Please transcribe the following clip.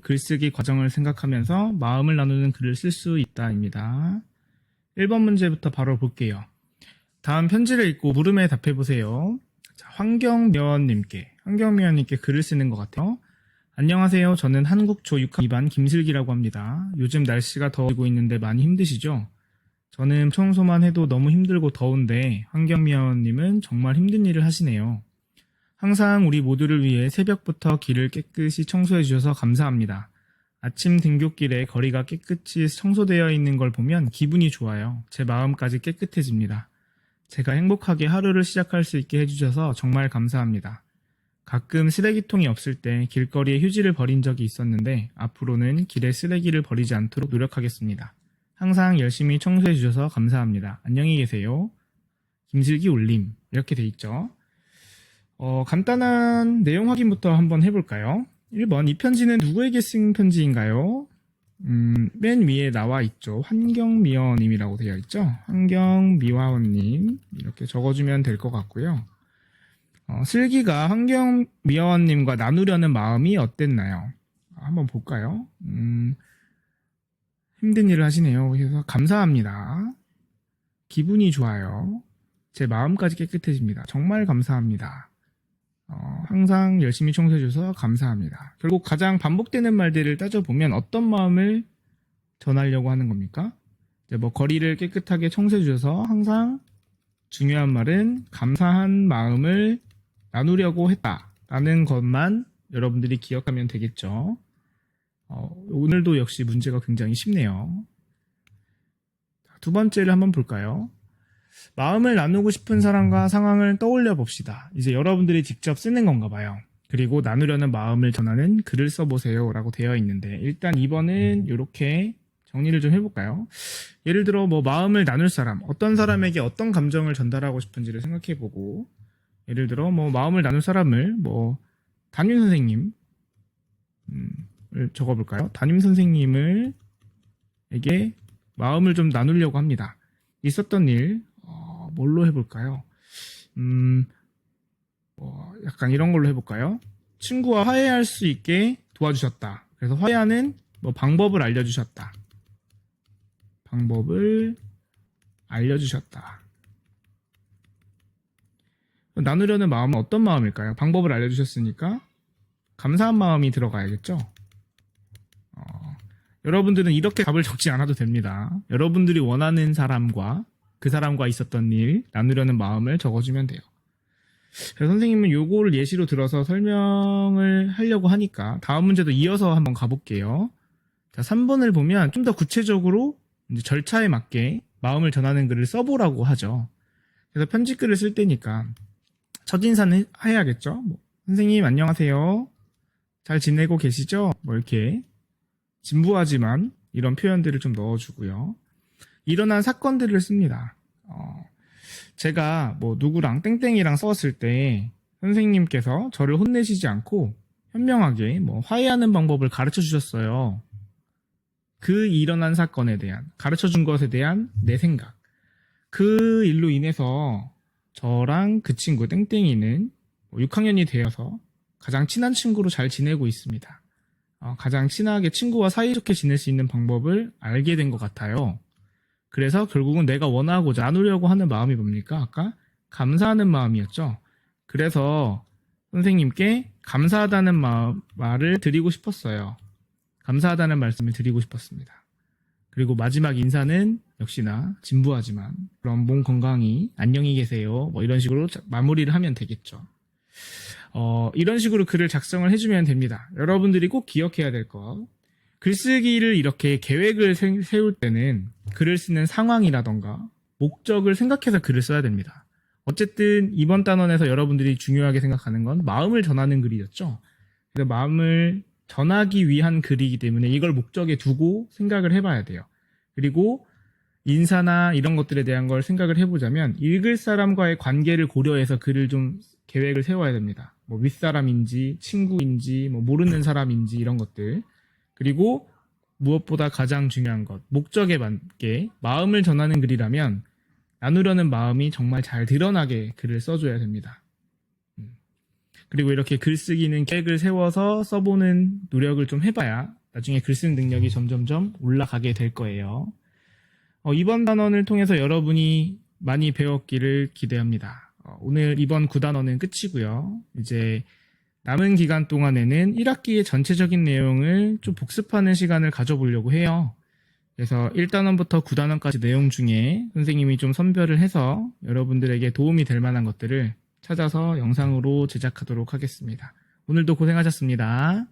글쓰기 과정을 생각하면서 마음을 나누는 글을 쓸 수 있다입니다. 1번 문제부터 바로 볼게요. 다음 편지를 읽고 물음에 답해보세요. 자, 환경미화원님께 글을 쓰는 것 같아요. 안녕하세요. 저는 한국 조6학년 2반 김슬기라고 합니다. 요즘 날씨가 더워지고 있는데 많이 힘드시죠? 저는 청소만 해도 너무 힘들고 더운데 환경미화원님은 정말 힘든 일을 하시네요. 항상 우리 모두를 위해 새벽부터 길을 깨끗이 청소해 주셔서 감사합니다. 아침 등굣길에 거리가 깨끗이 청소되어 있는 걸 보면 기분이 좋아요. 제 마음까지 깨끗해집니다. 제가 행복하게 하루를 시작할 수 있게 해주셔서 정말 감사합니다. 가끔 쓰레기통이 없을 때 길거리에 휴지를 버린 적이 있었는데 앞으로는 길에 쓰레기를 버리지 않도록 노력하겠습니다. 항상 열심히 청소해 주셔서 감사합니다. 안녕히 계세요. 김슬기 올림 이렇게 돼 있죠. 간단한 내용 확인부터 한번 해볼까요? 1번, 이 편지는 누구에게 쓴 편지인가요? 맨 위에 나와 있죠. 환경미화원님이라고 되어 있죠. 환경미화원님 이렇게 적어주면 될 것 같고요. 슬기가 환경미화원님과 나누려는 마음이 어땠나요? 한번 볼까요? 힘든 일을 하시네요. 그래서 감사합니다. 기분이 좋아요. 제 마음까지 깨끗해집니다. 정말 감사합니다. 항상 열심히 청소해줘서 감사합니다. 결국 가장 반복되는 말들을 따져보면 어떤 마음을 전하려고 하는 겁니까? 이제 뭐 거리를 깨끗하게 청소해주셔서 항상 중요한 말은 감사한 마음을 나누려고 했다라는 것만 여러분들이 기억하면 되겠죠. 오늘도 역시 문제가 굉장히 쉽네요. 두 번째를 한번 볼까요? 마음을 나누고 싶은 사람과 상황을 떠올려 봅시다. 이제 여러분들이 직접 쓰는 건가 봐요. 그리고 나누려는 마음을 전하는 글을 써보세요 라고 되어 있는데 일단 2번은 이렇게 정리를 좀 해볼까요? 예를 들어 뭐 마음을 나눌 사람, 어떤 사람에게 어떤 감정을 전달하고 싶은지를 생각해보고 예를 들어 뭐 마음을 나눌 사람을 뭐 담임 선생님 적어볼까요? 담임 선생님에게 마음을 좀 나누려고 합니다. 있었던 일 뭘로 해볼까요? 약간 이런 걸로 해볼까요? 친구와 화해할 수 있게 도와주셨다. 그래서 화해하는 뭐 방법을 알려주셨다. 나누려는 마음은 어떤 마음일까요? 방법을 알려주셨으니까 감사한 마음이 들어가야겠죠? 여러분들은 이렇게 답을 적지 않아도 됩니다. 여러분들이 원하는 사람과 그 사람과 있었던 일, 나누려는 마음을 적어주면 돼요. 그래서 선생님은 요거를 예시로 들어서 설명을 하려고 하니까 다음 문제도 이어서 한번 가볼게요. 자, 3번을 보면 좀 더 구체적으로 이제 절차에 맞게 마음을 전하는 글을 써보라고 하죠. 그래서 편지글을 쓸 때니까 첫인사는 해야겠죠. 뭐, 선생님 안녕하세요. 잘 지내고 계시죠? 뭐 이렇게 진부하지만 이런 표현들을 좀 넣어주고요. 일어난 사건들을 씁니다. 제가 뭐 누구랑 땡땡이랑 싸웠을 때 선생님께서 저를 혼내시지 않고 현명하게 뭐 화해하는 방법을 가르쳐 주셨어요. 그 일어난 사건에 대한, 가르쳐 준 것에 대한 내 생각. 그 일로 인해서 저랑 그 친구 땡땡이는 6학년이 되어서 가장 친한 친구로 잘 지내고 있습니다. 가장 친하게 친구와 사이좋게 지낼 수 있는 방법을 알게 된 것 같아요. 그래서 결국은 내가 원하고자 나누려고 하는 마음이 뭡니까? 아까 감사하는 마음이었죠. 그래서 선생님께 감사하다는 말을 드리고 싶었어요. 감사하다는 말씀을 드리고 싶었습니다. 그리고 마지막 인사는 역시나 진부하지만 그럼 몸 건강히 안녕히 계세요. 뭐 이런 식으로 마무리를 하면 되겠죠. 이런 식으로 글을 작성을 해주면 됩니다. 여러분들이 꼭 기억해야 될 거. 글쓰기를 이렇게 계획을 세울 때는 글을 쓰는 상황이라던가 목적을 생각해서 글을 써야 됩니다. 어쨌든 이번 단원에서 여러분들이 중요하게 생각하는 건 마음을 전하는 글이었죠. 그래서 마음을 전하기 위한 글이기 때문에 이걸 목적에 두고 생각을 해봐야 돼요. 그리고 인사나 이런 것들에 대한 걸 생각을 해보자면 읽을 사람과의 관계를 고려해서 글을 좀 계획을 세워야 됩니다. 뭐 윗사람인지 친구인지 뭐 모르는 사람인지 이런 것들. 그리고 무엇보다 가장 중요한 것, 목적에 맞게 마음을 전하는 글이라면 나누려는 마음이 정말 잘 드러나게 글을 써줘야 됩니다. 그리고 이렇게 글쓰기는 계획을 세워서 써보는 노력을 좀 해봐야 나중에 글쓰는 능력이 점점점 올라가게 될 거예요. 이번 단원을 통해서 여러분이 많이 배웠기를 기대합니다. 오늘 이번 9단원은 끝이고요. 이제 남은 기간 동안에는 1학기의 전체적인 내용을 좀 복습하는 시간을 가져보려고 해요. 그래서 1단원부터 9단원까지 내용 중에 선생님이 좀 선별을 해서 여러분들에게 도움이 될 만한 것들을 찾아서 영상으로 제작하도록 하겠습니다. 오늘도 고생하셨습니다.